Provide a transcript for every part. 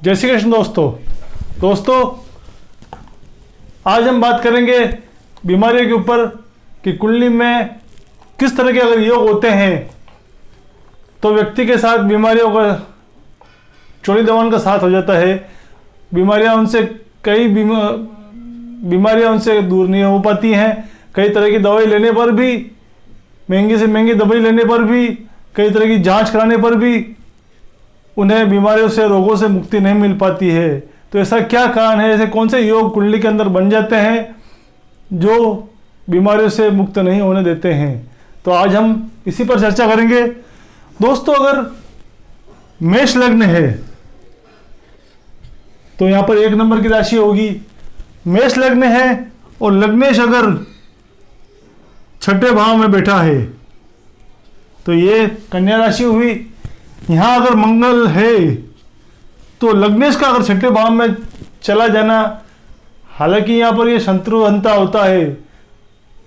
जय श्री कृष्ण दोस्तों आज हम बात करेंगे बीमारियों के ऊपर कि कुंडली में किस तरह के अगर योग होते हैं तो व्यक्ति के साथ बीमारियों का चोरी दमन का साथ हो जाता है। कई बीमारियां उनसे दूर नहीं हो पाती हैं। कई तरह की दवाई लेने पर भी, महंगी से महंगी दवाई लेने पर भी, कई तरह की जांच कराने पर भी उन्हें बीमारियों से, रोगों से मुक्ति नहीं मिल पाती है। तो ऐसा क्या कारण है? ऐसे कौन से योग कुंडली के अंदर बन जाते हैं जो बीमारियों से मुक्त नहीं होने देते हैं? तो आज हम इसी पर चर्चा करेंगे। दोस्तों, अगर मेष लग्न है तो यहाँ पर 1 नंबर की राशि होगी। मेष लग्न है और लग्नेश अगर 6ठे भाव में बैठा है तो ये कन्या राशि हुई। यहाँ अगर मंगल है तो लग्नेश का अगर 6ठे भाव में चला जाना, हालांकि यहाँ पर ये शत्रुहंता होता है,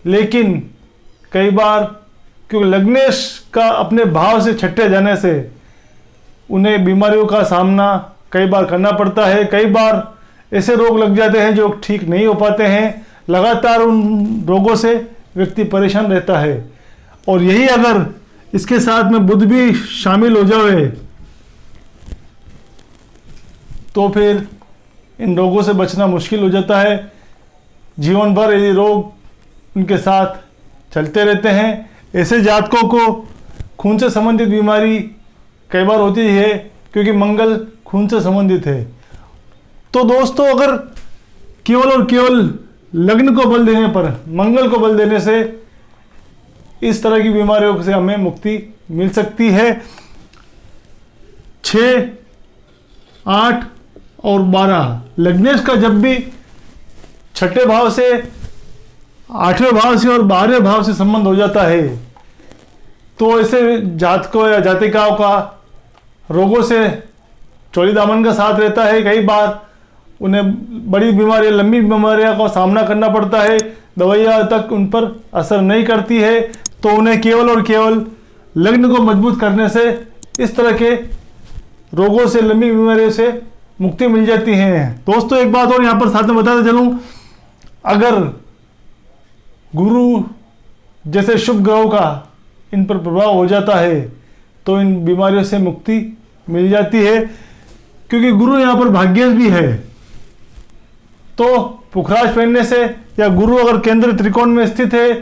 लेकिन कई बार क्योंकि लग्नेश का अपने भाव से 6ठे जाने से उन्हें बीमारियों का सामना कई बार करना पड़ता है। कई बार ऐसे रोग लग जाते हैं जो ठीक नहीं हो पाते हैं। लगातार उन रोगों से व्यक्ति परेशान रहता है। और यही अगर इसके साथ में बुध भी शामिल हो जाए तो फिर इन रोगों से बचना मुश्किल हो जाता है। जीवन भर ये रोग उनके साथ चलते रहते हैं। ऐसे जातकों को खून से संबंधित बीमारी कई बार होती है क्योंकि मंगल खून से संबंधित है। तो दोस्तों, अगर केवल और केवल लग्न को बल देने पर, मंगल को बल देने से इस तरह की बीमारियों से हमें मुक्ति मिल सकती है। 6, 8 और 12 लग्नेश का जब भी 6ठे भाव से, 8वें भाव से और 12वें भाव से संबंध हो जाता है तो ऐसे जातकों या जातिकाओं का रोगों से चोरी दामन का साथ रहता है। कई बार उन्हें बड़ी बीमारियां, लंबी बीमारियों का सामना करना पड़ता है। दवाइयाँ तक उन पर असर नहीं करती है तो उन्हें केवल और केवल लग्न को मजबूत करने से इस तरह के रोगों से, लंबी बीमारियों से मुक्ति मिल जाती है। दोस्तों, एक बात और यहाँ पर साथ में बताते चलूँ, अगर गुरु जैसे शुभ ग्रहों का इन पर प्रभाव हो जाता है तो इन बीमारियों से मुक्ति मिल जाती है। क्योंकि गुरु यहाँ पर भाग्येश भी है तो पुखराज पहनने से, या गुरु अगर केंद्र त्रिकोण में स्थित है,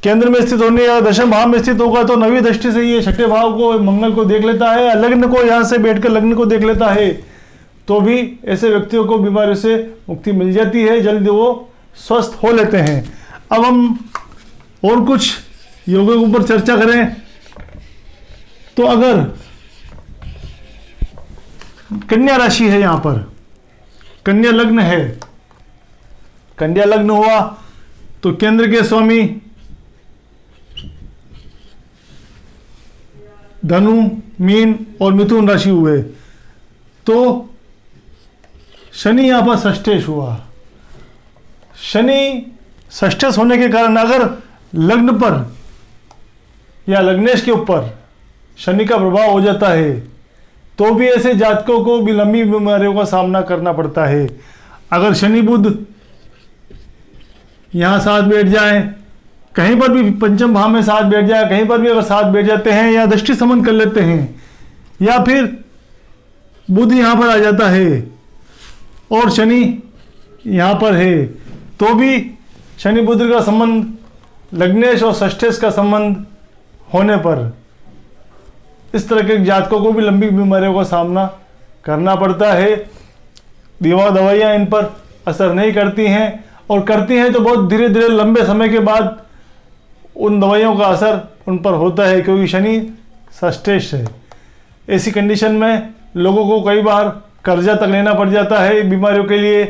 केंद्र में स्थित होने या दशम भाव में स्थित होगा तो 9वीं दृष्टि से ये 6ठे भाव को, मंगल को देख लेता है। लग्न को यहाँ से बैठकर लग्न को देख लेता है तो भी ऐसे व्यक्तियों को बीमारियों से मुक्ति मिल जाती है, जल्द वो स्वस्थ हो लेते हैं। अब हम और कुछ योगों के ऊपर चर्चा करें तो अगर कन्या राशि है, यहाँ पर कन्या लग्न है, कन्या लग्न हुआ तो केंद्र के स्वामी धनु, मीन और मिथुन राशि हुए तो शनि यहाँ पर षष्ठेश हुआ। शनि षष्ठेश होने के कारण अगर लग्न पर या लग्नेश के ऊपर शनि का प्रभाव हो जाता है तो भी ऐसे जातकों को भी लंबी बीमारियों का सामना करना पड़ता है। अगर शनि बुध यहाँ साथ बैठ जाए, कहीं पर भी पंचम भाव में साथ बैठ जाए, कहीं पर भी अगर साथ बैठ जाते हैं या दृष्टि संबंध कर लेते हैं, या फिर बुध यहाँ पर आ जाता है और शनि यहाँ पर है तो भी शनि बुध का संबंध, लग्नेश और षष्ठेश का संबंध होने पर इस तरह के जातकों को भी लंबी बीमारियों का सामना करना पड़ता है। दवाइयाँ इन पर असर नहीं करती हैं, और करती हैं तो बहुत धीरे धीरे लंबे समय के बाद उन दवाइयों का असर उन पर होता है क्योंकि शनि षष्ठेश है। ऐसी कंडीशन में लोगों को कई बार कर्जा तक लेना पड़ जाता है बीमारियों के लिए।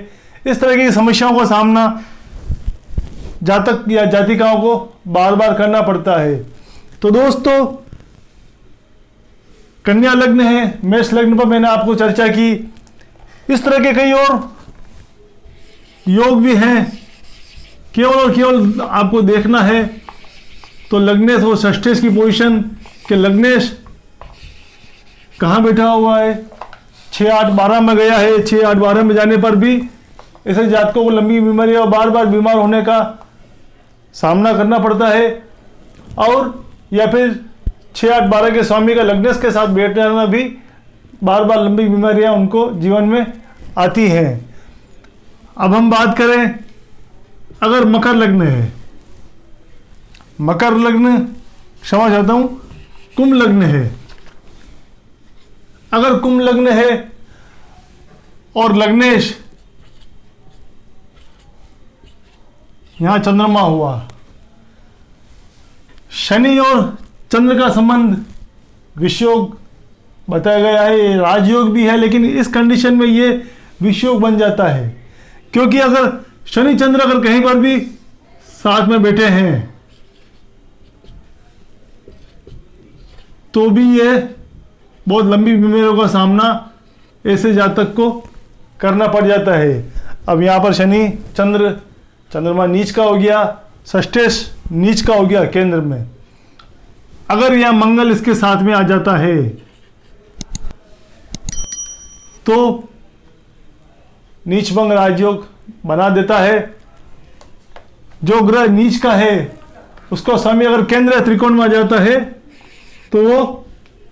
इस तरह की समस्याओं का सामना जातक या जातिकाओं को बार बार करना पड़ता है। तो दोस्तों, कन्या लग्न है, मेष लग्न पर मैंने आपको चर्चा की। इस तरह के कई और योग भी हैं, केवल और केवल आपको देखना है तो लग्नेश और षष्ठेश की पोजीशन के लग्नेश कहाँ बैठा हुआ है 6, 8, 12 में गया है, 6, 8, 12 में जाने पर भी ऐसे जातकों को लंबी बीमारी और बार बार बीमार होने का सामना करना पड़ता है। और या फिर 6, 8, 12 के स्वामी का लग्नेश के साथ बैठ जाना भी बार बार लंबी बीमारियां उनको जीवन में आती हैं। अब हम बात करें अगर मकर लग्न है, मकर लग्न, क्षमा चाहता हूं, कुंभ लग्न है। अगर कुंभ लग्न है और लग्नेश यहां चंद्रमा हुआ, शनि और चंद्र का संबंध विषयोग बताया गया है, ये राजयोग भी है, लेकिन इस कंडीशन में ये विषयोग बन जाता है। क्योंकि अगर शनि चंद्र अगर कहीं पर भी साथ में बैठे हैं तो भी ये बहुत लंबी बीमारियों का सामना ऐसे जातक को करना पड़ जाता है। अब यहाँ पर शनि चंद्रमा नीच का हो गया, षष्ठेश नीच का हो गया केंद्र में। अगर यह मंगल इसके साथ में आ जाता है तो नीच भंग राजयोग बना देता है। जो ग्रह नीच का है उसका स्वामी अगर केंद्र त्रिकोण में आ जाता है तो वो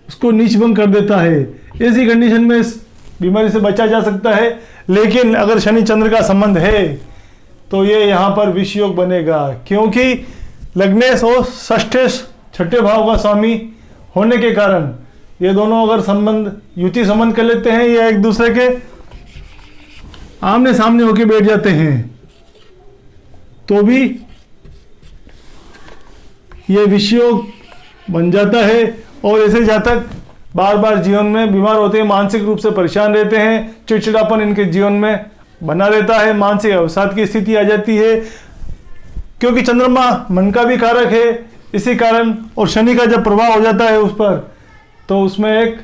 उसको नीच भंग कर देता है। ऐसी कंडीशन में इस बीमारी से बचा जा सकता है। लेकिन अगर शनि चंद्र का संबंध है तो ये यहाँ पर विषयोग बनेगा, क्योंकि लग्नेश और षष्ठेश छठे भाव का स्वामी होने के कारण ये दोनों अगर संबंध युति संबंध कर लेते हैं या एक दूसरे के आमने सामने होकर बैठ जाते हैं तो भी ये विषयोग बन जाता है। और ऐसे जातक बार बार जीवन में बीमार होते हैं, मानसिक रूप से परेशान रहते हैं, चिड़चिड़ापन इनके जीवन में बना रहता है, मानसिक अवसाद की स्थिति आ जाती है। क्योंकि चंद्रमा मन का भी कारक है, इसी कारण और शनि का जब प्रभाव हो जाता है उस पर तो उसमें एक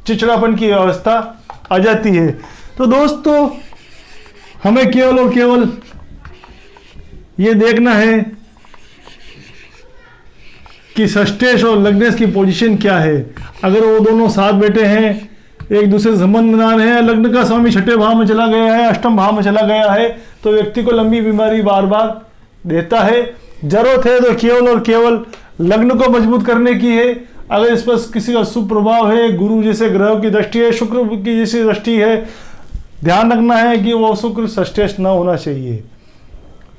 चिड़चिड़ापन की अवस्था आ जाती है। तो दोस्तों हमें केवल और केवल ये देखना है कि षष्ठेश और लग्नेश की पोजीशन क्या है। अगर वो दोनों साथ बैठे हैं, एक दूसरे से संबंध बना रहे हैं, लग्न का स्वामी छठे भाव में चला गया है, अष्टम भाव में चला गया है, तो व्यक्ति को लंबी बीमारी बार बार देता है। जरूरत है तो केवल और केवल लग्न को मजबूत करने की है। अगर इस पर किसी का शुभ प्रभाव है, गुरु जैसे ग्रहों की दृष्टि है, शुक्र की जैसी दृष्टि है, ध्यान रखना है कि वो शुक्र षष्ठेश न होना चाहिए।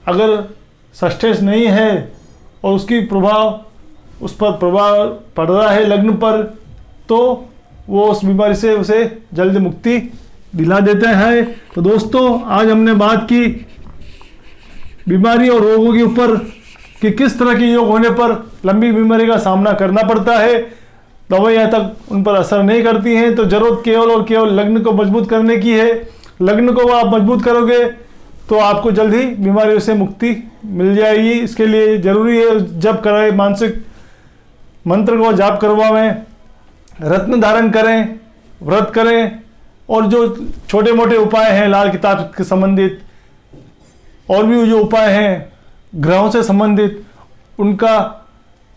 अगर षष्ठेश नहीं है और उसकी प्रभाव उस पर प्रभाव पड़ रहा है लग्न पर, तो वो उस बीमारी से उसे जल्द मुक्ति दिला देते हैं। तो दोस्तों आज हमने बात की बीमारी और रोगों के ऊपर कि किस तरह के योग होने पर लंबी बीमारी का सामना करना पड़ता है। दवाइयाँ तक उन पर असर नहीं करती हैं। तो जरूरत केवल और केवल लग्न को मजबूत करने की है। लग्न को आप मजबूत करोगे तो आपको जल्द ही बीमारियों से मुक्ति मिल जाएगी। इसके लिए जरूरी है जप कराए, मानसिक मंत्र को जाप करवाएं, रत्न धारण करें, व्रत करें, और जो छोटे मोटे उपाय हैं लाल किताब के संबंधित और भी जो उपाय हैं ग्रहों से संबंधित, उनका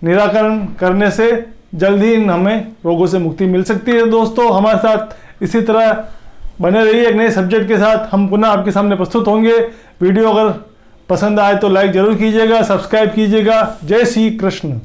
निराकरण करने से जल्द ही हमें रोगों से मुक्ति मिल सकती है। दोस्तों हमारे साथ इसी तरह बने रहिए। एक नए सब्जेक्ट के साथ हम पुनः आपके सामने प्रस्तुत होंगे। वीडियो अगर पसंद आए तो लाइक जरूर कीजिएगा, सब्सक्राइब कीजिएगा। जय श्री कृष्ण।